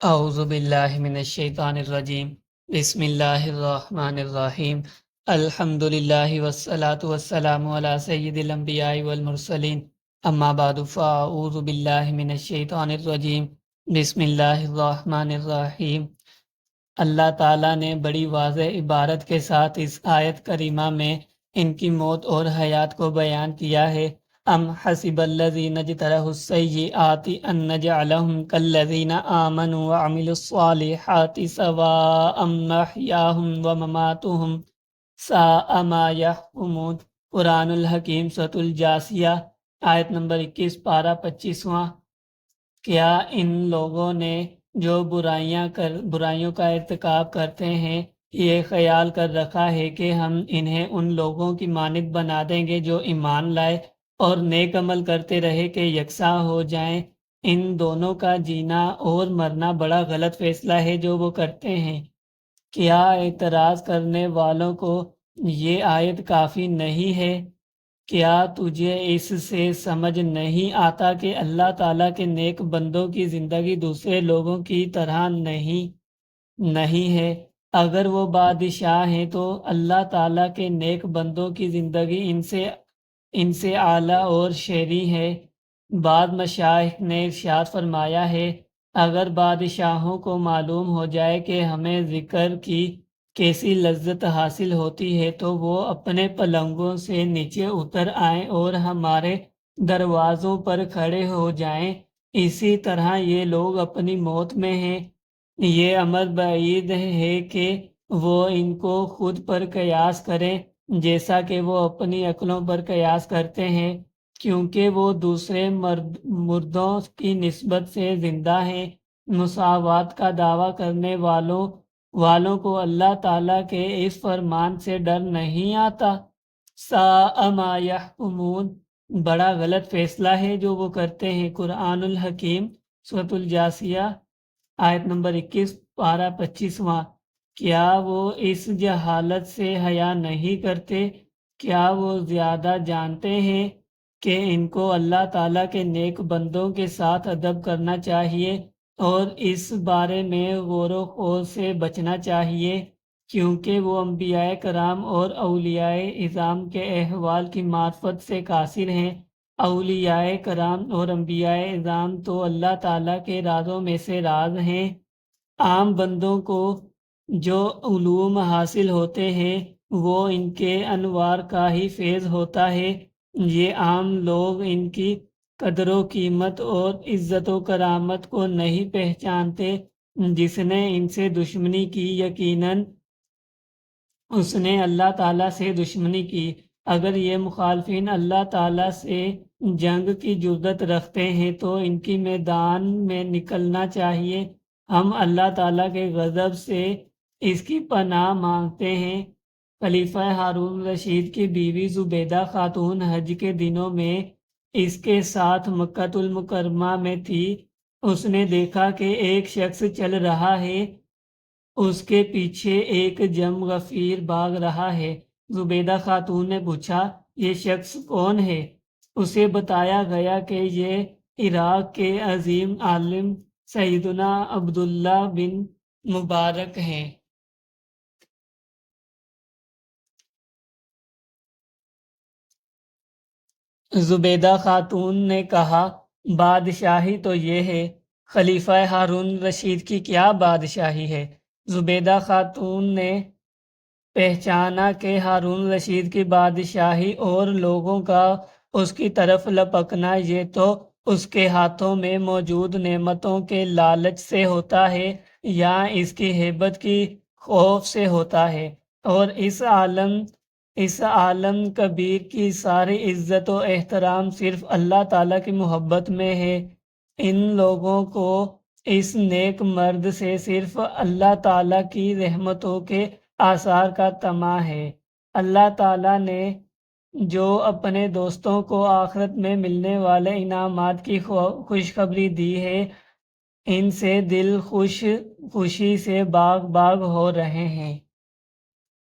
اعوذ باللہ من الشیطان الرجیم بسم اللہ الرحمن الرحیم الحمد للہ والصلاة والسلام علی سید الانبیاء والمرسلین اما بعد فاعوذ باللہ من الشیطان الرجیم بسم اللہ الرحمن الرحیم۔ اللہ تعالیٰ نے بڑی واضح عبارت کے ساتھ اس آیت کریمہ میں ان کی موت اور حیات کو بیان کیا ہے۔ ام حسب الذین اجترحوا السیئات ان نجعلہم کالذین آمنوا وعملوا الصالحات سواء محیاہم ومماتہم ساء ما یحکمون۔ قرآن الحکیم سورۃ الجاثیہ آیت نمبر 21 پارہ 25واں۔ کیا ان لوگوں نے جو برائیوں کا ارتکاب کرتے ہیں یہ خیال کر رکھا ہے کہ ہم انہیں ان لوگوں کی مانند بنا دیں گے جو ایمان لائے اور نیک عمل کرتے رہے کہ یکساں ہو جائیں؟ ان دونوں کا جینا اور مرنا بڑا غلط فیصلہ ہے جو وہ کرتے ہیں۔ کیا اعتراض کرنے والوں کو یہ آیت کافی نہیں ہے؟ کیا تجھے اس سے سمجھ نہیں آتا کہ اللہ تعالیٰ کے نیک بندوں کی زندگی دوسرے لوگوں کی طرح نہیں ہے؟ اگر وہ بادشاہ ہیں تو اللہ تعالیٰ کے نیک بندوں کی زندگی ان سے اعلیٰ اور شرعی ہے۔ بعض مشائخ نے ارشاد فرمایا ہے اگر بادشاہوں کو معلوم ہو جائے کہ ہمیں ذکر کی کیسی لذت حاصل ہوتی ہے تو وہ اپنے پلنگوں سے نیچے اتر آئیں اور ہمارے دروازوں پر کھڑے ہو جائیں۔ اسی طرح یہ لوگ اپنی موت میں ہیں۔ یہ امر بعید ہے کہ وہ ان کو خود پر قیاس کریں جیسا کہ وہ اپنی عقلوں پر قیاس کرتے ہیں، کیونکہ وہ دوسرے مردوں کی نسبت سے زندہ ہیں۔ مساوات کا دعویٰ کرنے والوں کو اللہ تعالیٰ کے اس فرمان سے ڈر نہیں آتا۔ ساء ما یحکمون، بڑا غلط فیصلہ ہے جو وہ کرتے ہیں۔ قرآن الحکیم سورۃ الجاثیہ آیت نمبر 21 پارہ 25واں۔ کیا وہ اس جہالت سے حیا نہیں کرتے؟ کیا وہ زیادہ جانتے ہیں کہ ان کو اللہ تعالیٰ کے نیک بندوں کے ساتھ ادب کرنا چاہیے اور اس بارے میں غور و خوض سے بچنا چاہیے، کیونکہ وہ انبیاء کرام اور اولیاء اعظام کے احوال کی معرفت سے قاصر ہیں۔ اولیاء کرام اور انبیاء اعظام تو اللہ تعالیٰ کے رازوں میں سے راز ہیں۔ عام بندوں کو جو علوم حاصل ہوتے ہیں وہ ان کے انوار کا ہی فیض ہوتا ہے۔ یہ عام لوگ ان کی قدر و قیمت اور عزت و کرامت کو نہیں پہچانتے۔ جس نے ان سے دشمنی کی یقیناً اس نے اللہ تعالیٰ سے دشمنی کی۔ اگر یہ مخالفین اللہ تعالیٰ سے جنگ کی جرأت رکھتے ہیں تو ان کی میدان میں نکلنا چاہیے۔ ہم اللہ تعالیٰ کے غضب سے اس کی پناہ مانگتے ہیں۔ خلیفہ ہارون رشید کی بیوی زبیدہ خاتون حج کے دنوں میں اس کے ساتھ مکہ المکرمہ میں تھی۔ اس نے دیکھا کہ ایک شخص چل رہا ہے، اس کے پیچھے ایک جم غفیر بھاگ رہا ہے۔ زبیدہ خاتون نے پوچھا یہ شخص کون ہے؟ اسے بتایا گیا کہ یہ عراق کے عظیم عالم سیدنا عبداللہ بن مبارک ہیں۔ زبیدہ خاتون نے کہا بادشاہی تو یہ ہے، خلیفہ ہارون رشید کی کیا بادشاہی ہے؟ زبیدہ خاتون نے پہچانا کہ ہارون رشید کی بادشاہی اور لوگوں کا اس کی طرف لپکنا یہ تو اس کے ہاتھوں میں موجود نعمتوں کے لالچ سے ہوتا ہے یا اس کی ہیبت کی خوف سے ہوتا ہے، اور اس عالم کبیر کی ساری عزت و احترام صرف اللہ تعالیٰ کی محبت میں ہے۔ ان لوگوں کو اس نیک مرد سے صرف اللہ تعالیٰ کی رحمتوں کے آثار کا طمع ہے۔ اللہ تعالیٰ نے جو اپنے دوستوں کو آخرت میں ملنے والے انعامات کی خوشخبری دی ہے ان سے دل خوشی سے باغ باغ ہو رہے ہیں۔